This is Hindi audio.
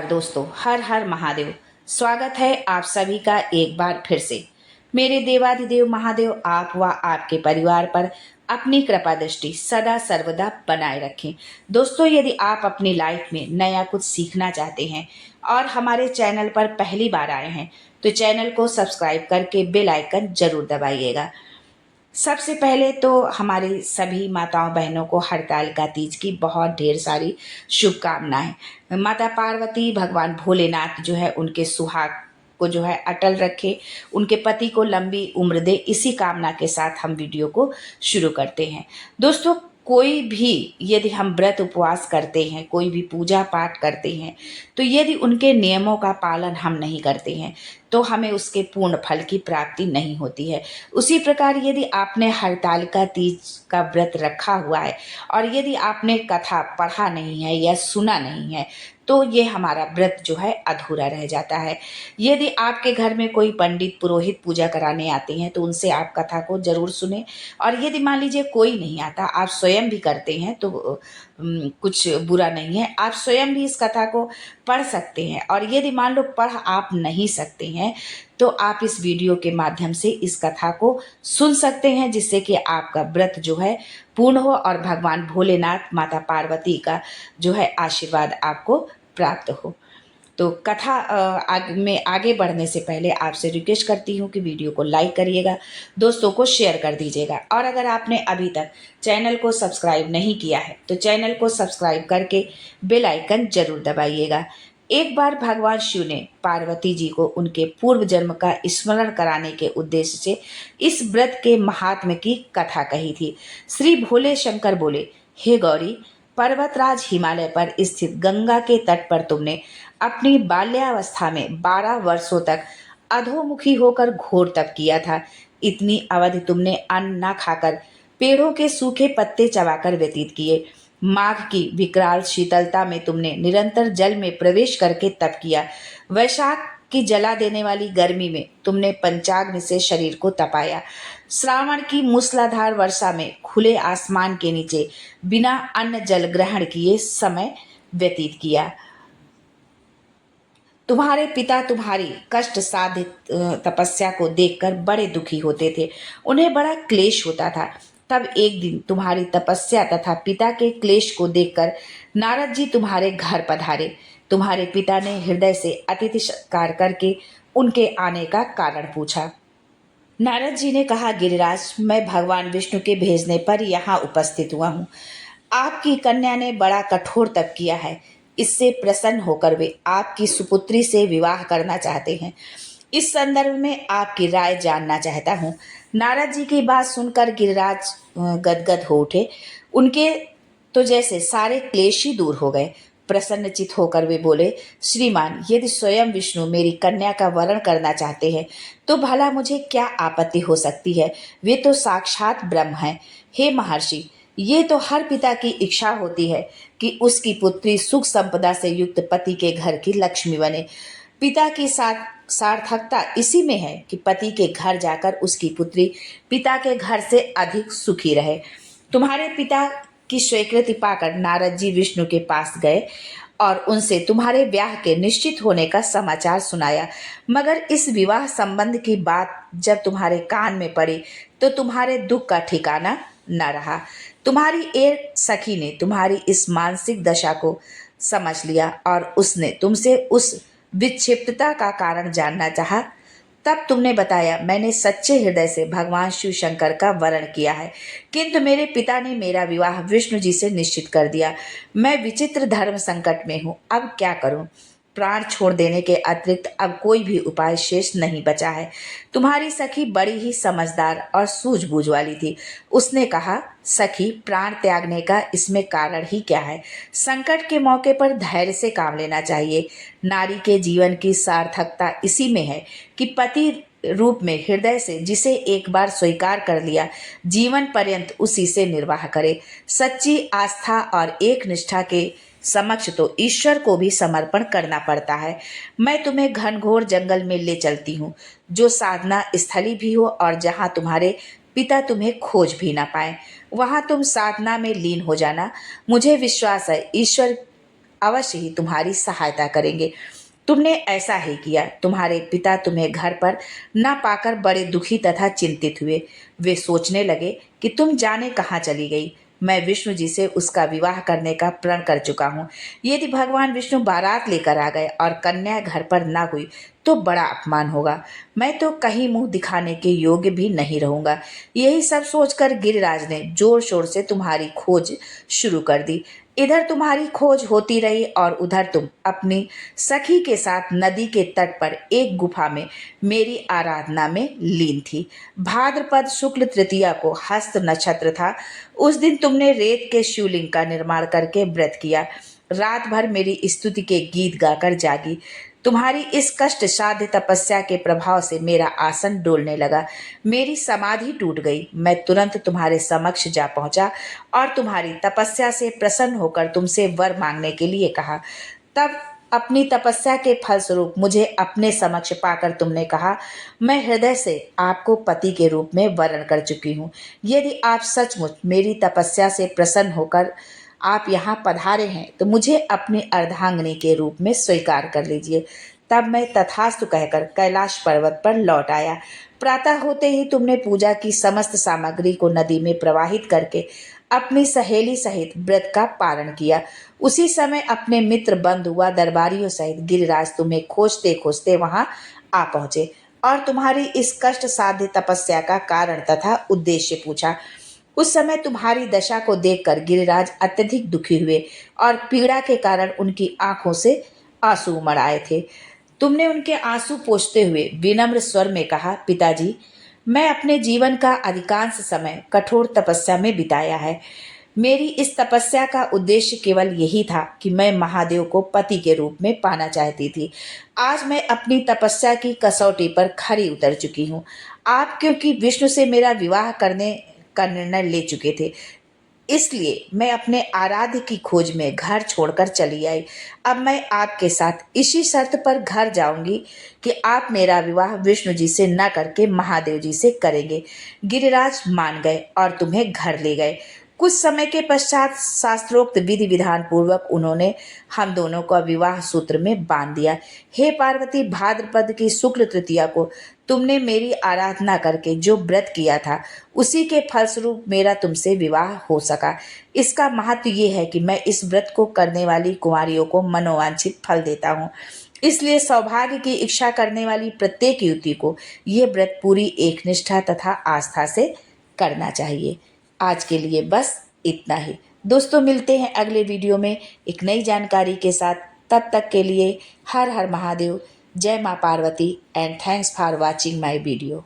दोस्तों, हर हर महादेव। स्वागत है आप सभी का एक बार फिर से। मेरे देवाधिदेव महादेव आप व आपके परिवार पर अपनी कृपा दृष्टि सदा सर्वदा बनाए रखें। दोस्तों, यदि आप अपनी लाइफ में नया कुछ सीखना चाहते हैं और हमारे चैनल पर पहली बार आए हैं तो चैनल को सब्सक्राइब करके बेल आइकन जरूर दबाइएगा। सबसे पहले तो हमारी सभी माताओं बहनों को हरतालिका तीज की बहुत ढेर सारी शुभकामनाएं। माता पार्वती भगवान भोलेनाथ जो है उनके सुहाग को जो है अटल रखे, उनके पति को लंबी उम्र दे, इसी कामना के साथ हम वीडियो को शुरू करते हैं। दोस्तों, कोई भी यदि हम व्रत उपवास करते हैं, कोई भी पूजा पाठ करते हैं, तो यदि उनके नियमों का पालन हम नहीं करते हैं तो हमें उसके पूर्ण फल की प्राप्ति नहीं होती है। उसी प्रकार यदि आपने हरतालिका तीज का व्रत रखा हुआ है और यदि आपने कथा पढ़ा नहीं है या सुना नहीं है तो ये हमारा व्रत जो है अधूरा रह जाता है। यदि आपके घर में कोई पंडित पुरोहित पूजा कराने आते हैं तो उनसे आप कथा को जरूर सुने, और यदि मान लीजिए कोई नहीं आता, आप स्वयं भी करते हैं तो कुछ बुरा नहीं है, आप स्वयं भी इस कथा को पढ़ सकते हैं। और यदि मान लो पढ़ आप नहीं सकते हैं तो आप इस वीडियो के माध्यम से इस कथा को सुन सकते हैं, जिससे कि आपका व्रत जो है पूर्ण हो और भगवान भोलेनाथ माता पार्वती का जो है आशीर्वाद आपको प्राप्त हो। तो कथा में आगे बढ़ने से पहले आपसे रिक्वेस्ट करती हूँ कि वीडियो को लाइक करिएगा, दोस्तों को शेयर कर दीजिएगा, और अगर आपने अभी तक चैनल को सब्सक्राइब नहीं किया है तो चैनल को सब्सक्राइब करके बेल आइकन जरूर दबाइएगा। एक बार भगवान शिव ने पार्वती जी को उनके पूर्व जन्म का स्मरण कराने के उद्देश्य से इस व्रत के महात्म्य की कथा कही थी। श्री भोले शंकर बोले, हे गौरी, पर्वतराज हिमालय पर स्थित गंगा के तट पर तुमने अपनी बाल्यावस्था में 12 वर्षों तक अधोमुखी होकर घोर तप किया था। इतनी अवधि तुमने अन्न न खाकर पेड़ों के सूखे पत्ते चबाकर व्यतीत किए। माघ की विकराल शीतलता में तुमने निरंतर जल में प्रवेश करके तप किया। वैशाख की जला देने वाली गर्मी में तुमने पंचाग्नि से शरीर को तपाया। श्रावण की मूसलाधार वर्षा में खुले आसमान के नीचे बिना अन्न जल ग्रहण किए समय व्यतीत किया। तुम्हारे पिता तुम्हारी कष्ट साधित तपस्या को देखकर बड़े दुखी होते थे, उन्हें बड़ा क्लेश होता था। तब एक दिन तुम्हारी तपस्या तथा पिता के क्लेश को देखकर नारद जी तुम्हारे घर पधारे। तुम्हारे पिता ने हृदय से अतिथि सत्कार करके उनके आने का कारण पूछा। नारद जी ने कहा, गिरिराज, मैं भगवान विष्णु के भेजने पर यहाँ उपस्थित हुआ हूँ। आपकी कन्या ने बड़ा कठोर तप किया है, इससे प्रसन्न होकर वे आपकी सुपुत्री से विवाह करना चाहते हैं। इस संदर्भ में आपकी राय जानना चाहता हूँ। नारद जी की बात सुनकर गिरिराज गदगद हो उठे। उनके तो जैसे सारे क्लेश ही दूर हो गए। प्रसन्नचित होकर वे बोले, श्रीमान, यदि स्वयं विष्णु मेरी कन्या का वरण करना चाहते हैं तो भला मुझे क्या आपत्ति हो सकती है? वे तो साक्षात ब्रह्म हैं। हे महर्षि, ये तो हर पिता की इच्छा होती है कि उसकी पुत्री सुख संपदा से युक्त पति के घर की लक्ष्मी बने। पिता की सार्थकता इसी में है कि पति के घर जाकर उसकी पुत्री पिता के घर से अधिक सुखी रहे। तुम्हारे पिता की स्वीकृति पाकर नारद जी विष्णु के पास गए और उनसे तुम्हारे ब्याह के निश्चित होने का समाचार सुनाया। मगर इस विवाह संबंध की बात जब तुम्हारे कान में पड़ी तो तुम्हारे दुख का ठिकाना न रहा। तुम्हारी एक सखी ने तुम्हारी इस मानसिक दशा को समझ लिया और उसने तुमसे उस विक्षिप्तता का कारण जानना चाहा। तब तुमने बताया, मैंने सच्चे हृदय से भगवान शिव शंकर का वरण किया है, किंतु मेरे पिता ने मेरा विवाह विष्णु जी से निश्चित कर दिया। मैं विचित्र धर्म संकट में हूँ, अब क्या करूँ? प्राण छोड़ देने के अतिरिक्त अब कोई भी उपाय शेष नहीं बचा है। तुम्हारी सखी बड़ी ही समझदार और सूझबूझ वाली थी। उसने कहा, सखी, प्राण त्यागने का इसमें कारण ही क्या है? संकट के मौके पर धैर्य से काम लेना चाहिए। नारी के जीवन की सार्थकता इसी में है कि पति रूप में हृदय से जिसे एक बार स्वीकार कर लिया, जीवन पर्यंत उसी से निर्वाह करे। सच्ची आस्था और एक निष्ठा के समक्ष तो ईश्वर को भी समर्पण करना पड़ता है। मैं तुम्हें घनघोर जंगल में ले चलती हूँ, जो साधना स्थली भी हो और जहाँ तुम्हारे पिता तुम्हें खोज भी ना पाए। वहाँ तुम साधना में लीन हो जाना। मुझे विश्वास है ईश्वर अवश्य ही तुम्हारी सहायता करेंगे। तुमने ऐसा ही किया। तुम्हारे पिता तुम्हें घर पर न पाकर बड़े दुखी तथा चिंतित हुए। वे सोचने लगे कि तुम जाने कहाँ चली गई। मैं विष्णु जी से उसका विवाह करने का प्रण कर चुका हूँ। यदि भगवान विष्णु बारात लेकर आ गए और कन्या घर पर न हुई तो बड़ा अपमान होगा। मैं तो कहीं मुंह दिखाने के योग्य भी नहीं रहूंगा। यही सब सोचकर गिरिराज ने जोर शोर से तुम्हारी खोज शुरू कर दी। इधर तुम्हारी खोज होती रही और उधर तुम अपनी सखी के साथ नदी के तट पर एक गुफा में मेरी आराधना में लीन थी। भाद्रपद शुक्ल तृतीया को हस्त नक्षत्र था। उस दिन तुमने रेत के शिवलिंग का निर्माण करके व्रत किया। रात भर मेरी स्तुति के गीत गाकर जागी। तुम्हारी इस कष्ट साध्य तपस्या के प्रभाव से मेरा आसन डोलने लगा। मेरी समाधि टूट गई। मैं तुरंत तुम्हारे समक्ष जा पहुंचा और तुम्हारी तपस्या से प्रसन्न होकर तुमसे वर मांगने के लिए कहा। तब अपनी तपस्या के फलस्वरूप मुझे अपने समक्ष पाकर तुमने कहा, मैं हृदय से आपको पति के रूप में वरण कर चुकी हूँ। यदि आप सचमुच मेरी तपस्या से प्रसन्न होकर आप यहाँ पधारे हैं तो मुझे अपनी अर्धांगिनी के रूप में स्वीकार कर लीजिए। तब मैं तथास्तु कहकर कैलाश पर्वत पर लौट आया। प्रातः होते ही तुमने पूजा की समस्त सामग्री को नदी में प्रवाहित करके अपनी सहेली सहित व्रत का पारण किया। उसी समय अपने मित्र बंधु व दरबारियों सहित गिरिराज तुम्हें खोजते खोजते वहां आ पहुंचे और तुम्हारी इस कष्ट साध्य तपस्या का कारण तथा उद्देश्य पूछा। उस समय तुम्हारी दशा को देखकर गिरिराज अत्यधिक दुखी हुए और पीड़ा के कारण उनकी आंखों से आंसू उमड़ आए थे। तुमने उनके आंसू पोंछते हुए विनम्र स्वर में कहा, पिताजी, मैं अपने जीवन का अधिकांश समय कठोर तपस्या में बिताया है। मेरी इस तपस्या का उद्देश्य केवल यही था कि मैं महादेव को पति के रूप में पाना चाहती थी। आज मैं अपनी तपस्या की कसौटी पर खरी उतर चुकी हूँ। आप क्योंकि विष्णु से मेरा विवाह करने का निर्णय ले चुके थे, इसलिए मैं अपने आराध्य की खोज में घर छोड़कर चली आई। अब मैं आपके साथ इसी शर्त पर घर जाऊंगी कि आप मेरा विवाह विष्णु जी से न करके महादेव जी से करेंगे। गिरिराज मान गए और तुम्हें घर ले गए। कुछ समय के पश्चात शास्त्रोक्त विधि विधान पूर्वक उन्होंने हम दोनों को विवाह सूत्र में बांध दिया। हे पार्वती, भाद्रपद की शुक्ल तृतीया को तुमने मेरी आराधना करके जो व्रत किया था उसी के फलस्वरूप मेरा तुमसे विवाह हो सका। इसका महत्व ये है कि मैं इस व्रत को करने वाली कुंवारियों को मनोवांछित फल देता हूँ। इसलिए सौभाग्य की इच्छा करने वाली प्रत्येक युवती को ये व्रत पूरी एकनिष्ठा तथा आस्था से करना चाहिए। आज के लिए बस इतना ही। दोस्तों, मिलते हैं अगले वीडियो में एक नई जानकारी के साथ। तब तक के लिए हर हर महादेव, जय माँ Parvati and thanks for watching my video.